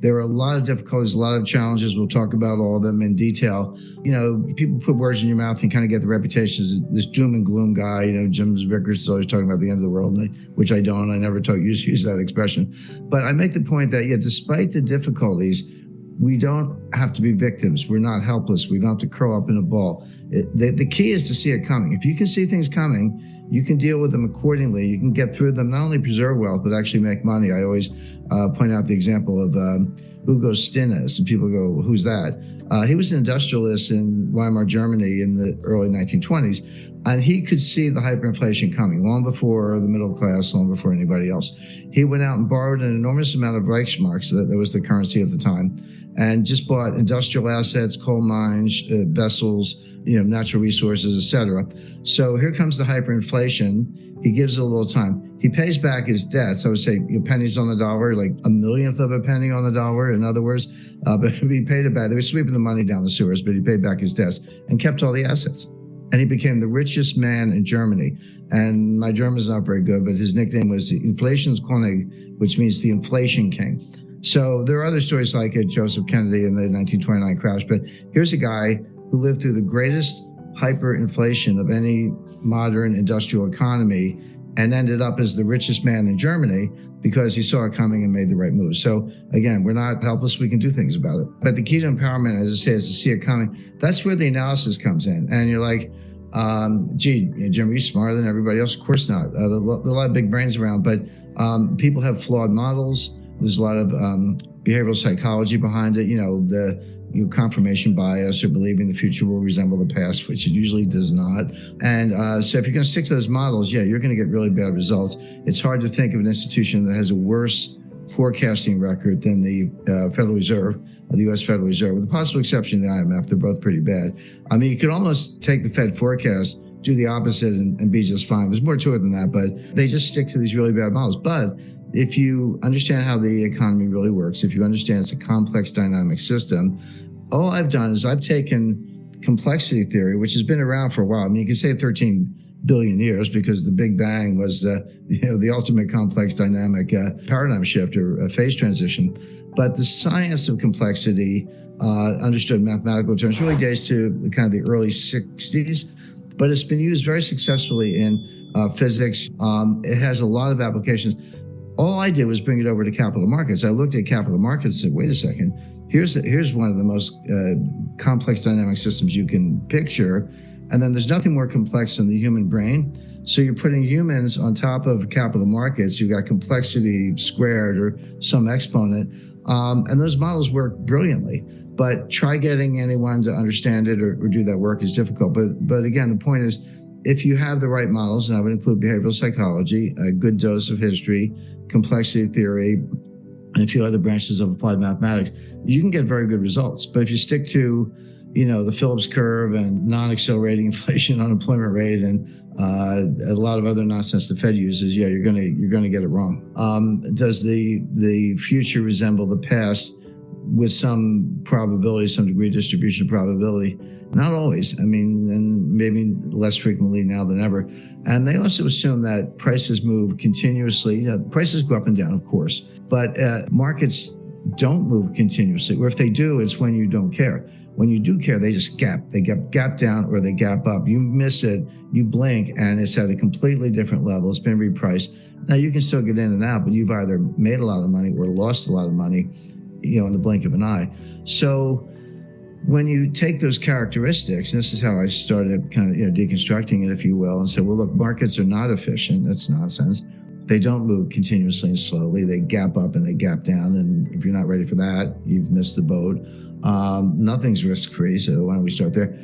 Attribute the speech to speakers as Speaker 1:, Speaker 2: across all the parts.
Speaker 1: There are a lot of difficulties, a lot of challenges. We'll talk about all of them in detail. People put words in your mouth and kind of get the reputation as this doom and gloom guy. Jim Rickards is always talking about the end of the world, which I don't. I never use that expression. But I make the point that, despite the difficulties, we don't have to be victims. We're not helpless. We don't have to curl up in a ball. The key is to see it coming. If you can see things coming, you can deal with them accordingly. You can get through them, not only preserve wealth, but actually make money. I always point out the example of Hugo Stinnes, and people go, who's that? He was an industrialist in Weimar, Germany in the early 1920s, and he could see the hyperinflation coming long before the middle class, long before anybody else. He went out and borrowed an enormous amount of Reichsmarks, that was the currency at the time, and just bought industrial assets, coal mines, vessels, natural resources, etc. So here comes the hyperinflation. He gives it a little time. He pays back his debts. I would say pennies on the dollar, like a millionth of a penny on the dollar, in other words. But he paid it back. They were sweeping the money down the sewers, but he paid back his debts and kept all the assets. And he became the richest man in Germany. And my German's not very good, but his nickname was Inflationskönig, which means the inflation king. So there are other stories like it, Joseph Kennedy in the 1929 crash. But here's a guy who lived through the greatest hyperinflation of any modern industrial economy and ended up as the richest man in Germany because he saw it coming and made the right move. So again, we're not helpless. We can do things about it. But the key to empowerment, as I say, is to see it coming. That's where the analysis comes in. And you're like, Jim, are you smarter than everybody else? Of course not. There are a lot of big brains around, but people have flawed models. There's a lot of behavioral psychology behind it. The confirmation bias, or believing the future will resemble the past, which it usually does not. And so if you're going to stick to those models, you're going to get really bad results. It's hard to think of an institution that has a worse forecasting record than the Federal Reserve, or the U.S. Federal Reserve, with the possible exception of the IMF. They're both pretty bad. I mean, you could almost take the Fed forecast, do the opposite, and be just fine. There's more to it than that, but they just stick to these really bad models. But if you understand how the economy really works, if you understand it's a complex dynamic system, all I've done is I've taken complexity theory, which has been around for a while. I mean, you can say 13 billion years because the Big Bang was the ultimate complex dynamic paradigm shift or phase transition. But the science of complexity, understood in mathematical terms, really dates to kind of the early 60s. But it's been used very successfully in physics. It has a lot of applications. All I did was bring it over to capital markets. I looked at capital markets and said, wait a second, here's one of the most complex dynamic systems you can picture. And then there's nothing more complex than the human brain. So you're putting humans on top of capital markets. You've got complexity squared or some exponent. And those models work brilliantly. But try getting anyone to understand it or do that work is difficult. But again, the point is, if you have the right models, and I would include behavioral psychology, a good dose of history, complexity theory, and a few other branches of applied mathematics, you can get very good results. But if you stick to, the Phillips curve and non-accelerating inflation, unemployment rate, and a lot of other nonsense the Fed uses, you're gonna get it wrong. Does the future resemble the past with some probability, some degree of distribution of probability? Not always. I mean, and maybe less frequently now than ever. And they also assume that prices move continuously. Prices go up and down, of course, but markets don't move continuously. Or if they do, it's when you don't care. When you do care, they just gap. They gap down or they gap up. You miss it, you blink, and it's at a completely different level. It's been repriced. Now, you can still get in and out, but you've either made a lot of money or lost a lot of money, in the blink of an eye. So when you take those characteristics, and this is how I started kind of deconstructing it, if you will, and said, well, look, markets are not efficient. That's nonsense. They don't move continuously and slowly. They gap up and they gap down. And if you're not ready for that, you've missed the boat. Nothing's risk-free. So why don't we start there?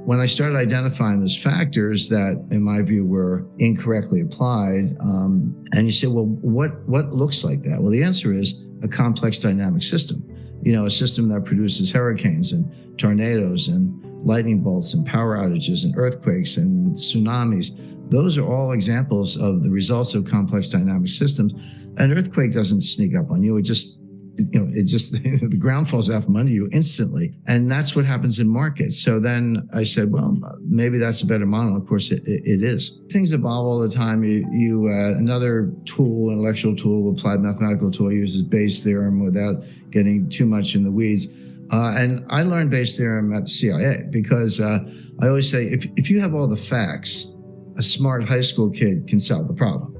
Speaker 1: When I started identifying those factors that, in my view, were incorrectly applied, and you say, well, what looks like that? Well, the answer is a complex dynamic system. A system that produces hurricanes and tornadoes and lightning bolts and power outages and earthquakes and tsunamis. Those are all examples of the results of complex dynamic systems. An earthquake doesn't sneak up on you. It just it just, the ground falls out from under you instantly. And that's what happens in markets. So then I said, well, maybe that's a better model. Of course, it is. Things evolve all the time. Another tool, intellectual tool, applied mathematical tool, uses Bayes Theorem without getting too much in the weeds. And I learned Bayes Theorem at the CIA because I always say, if you have all the facts, a smart high school kid can solve the problem.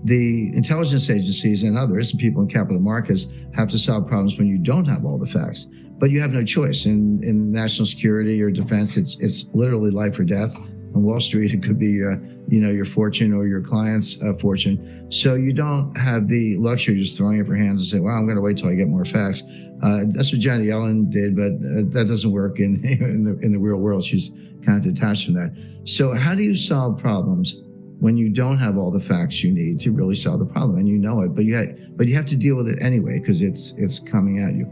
Speaker 1: The intelligence agencies and others, and people in capital markets, have to solve problems when you don't have all the facts. But you have no choice. In national security or defense, it's literally life or death. On Wall Street, it could be your fortune or your client's fortune. So you don't have the luxury of just throwing up your hands and say, well, I'm going to wait till I get more facts. That's what Janet Yellen did, but that doesn't work in the real world. She's kind of detached from that. So how do you solve problems when you don't have all the facts you need to really solve the problem, and you know it, but you have to deal with it anyway because it's coming at you?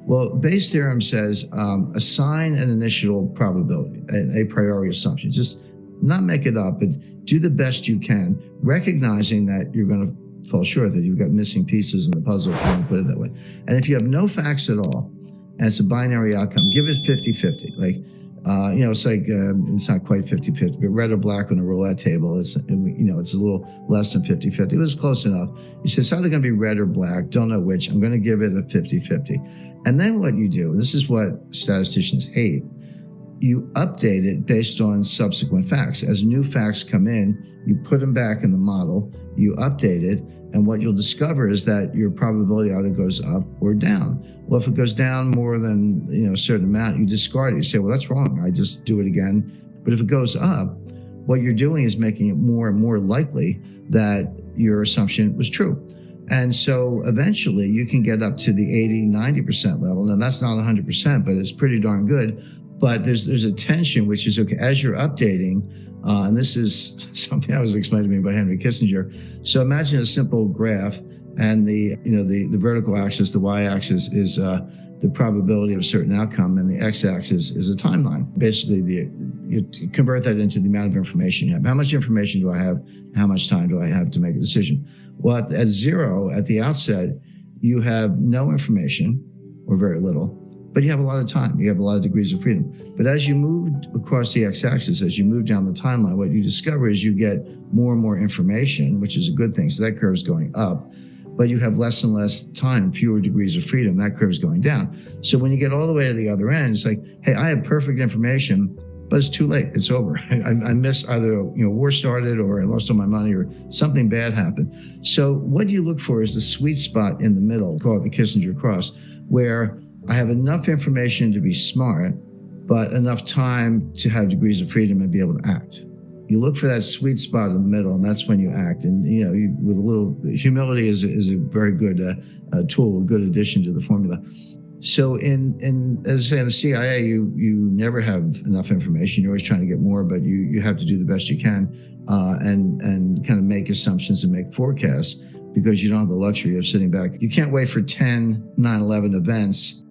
Speaker 1: Well, Bayes' theorem says assign an initial probability, a priori assumption. Just not make it up, but do the best you can, recognizing that you're going to fall short, that you've got missing pieces in the puzzle, if you want to put it that way. And if you have no facts at all, and it's a binary outcome, give it 50-50. It's like, it's not quite 50-50, but red or black on a roulette table, it's a little less than 50-50. It was close enough. You say, it's either going to be red or black, don't know which. I'm going to give it a 50-50. And then what you do, this is what statisticians hate, you update it based on subsequent facts. As new facts come in, you put them back in the model, you update it, and what you'll discover is that your probability either goes up or down. Well, if it goes down more than a certain amount, you discard it. You say, well, that's wrong. I just do it again. But if it goes up, what you're doing is making it more and more likely that your assumption was true. And so eventually you can get up to the 80-90% level. And that's not 100%, but it's pretty darn good. But there's a tension, which is, okay, as you're updating, and this is something that was explained to me by Henry Kissinger. So imagine a simple graph, and the vertical axis, the y-axis, is the probability of a certain outcome, and the x-axis is a timeline. Basically, you convert that into the amount of information you have. How much information do I have? How much time do I have to make a decision? Well, at zero, at the outset, you have no information, or very little, but you have a lot of time. You have a lot of degrees of freedom. But as you move across the x-axis, as you move down the timeline, what you discover is you get more and more information, which is a good thing. So that curve is going up, but you have less and less time, fewer degrees of freedom. That curve is going down. So when you get all the way to the other end, it's like, hey, I have perfect information, but it's too late. It's over. I missed either, war started, or I lost all my money, or something bad happened. So what you look for is the sweet spot in the middle, call it the Kissinger cross, where I have enough information to be smart, but enough time to have degrees of freedom and be able to act. You look for that sweet spot in the middle, and that's when you act. And with a little humility is a very good tool, a good addition to the formula. So as I say, in the CIA, you never have enough information. You're always trying to get more, but you have to do the best you can and kind of make assumptions and make forecasts, because you don't have the luxury of sitting back. You can't wait for 10 9/11 events